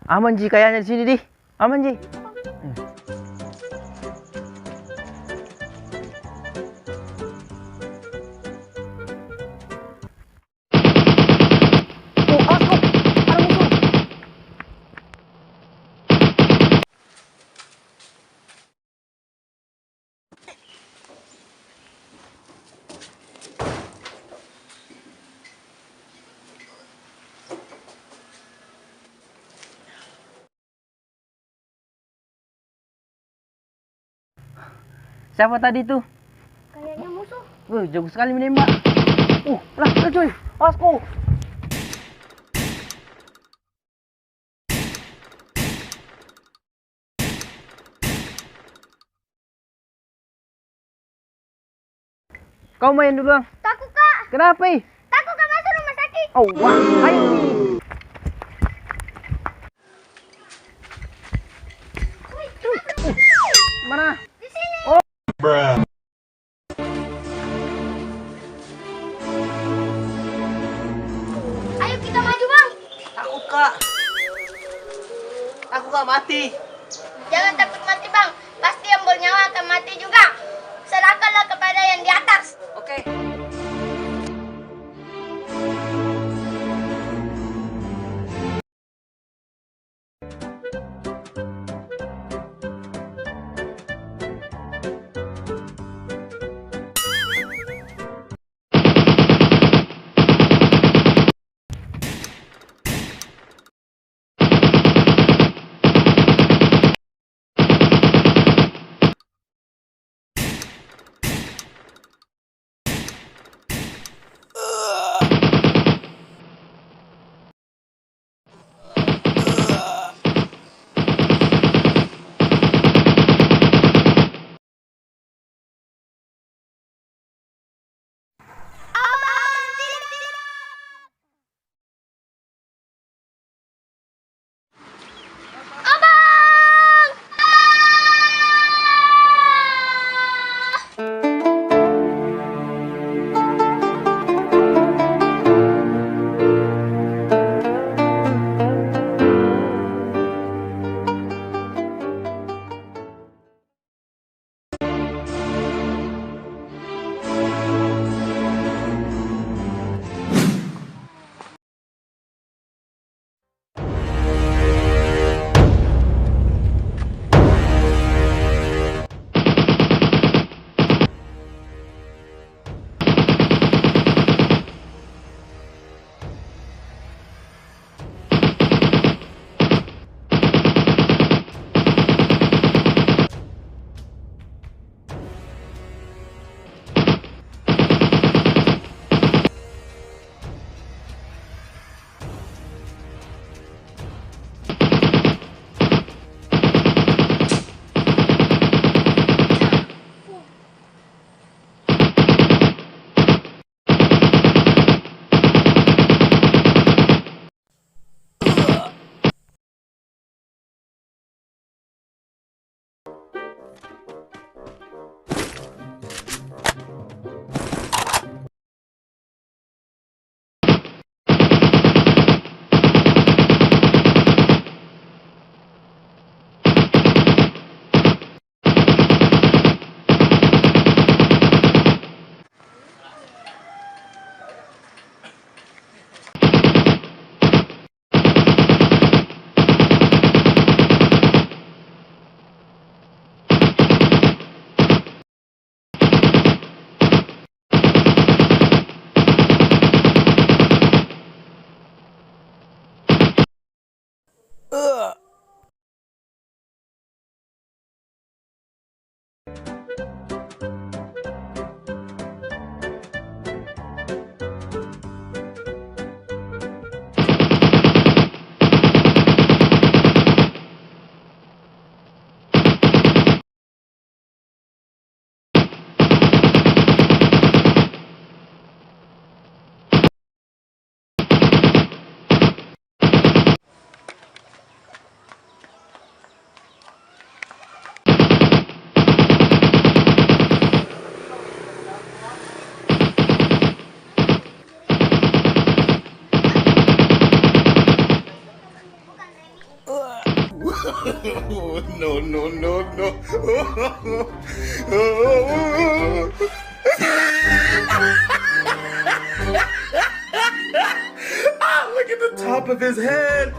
Aman Ji, kayaknya di sini di. Aman Ji. Oh, awas kau. Ada musuh. Siapa tadi tuh? Kayaknya musuh. Jago sekali menembak. Lah cuy. Awas kau. Kau main dulu, Bang. Takut kak. Kenapa? Takut kak masuk rumah sakit. Oh, wah, ayo nih. Mana? Di sini. Oh. Ayo kita maju bang. Takut kak. Aku gak mati. Jangan takut mati bang. Pasti yang bernyawa akan mati juga. Serahkanlah kepada yang di atas. Oke. No, no, no, no. Ah, look at the top of his head.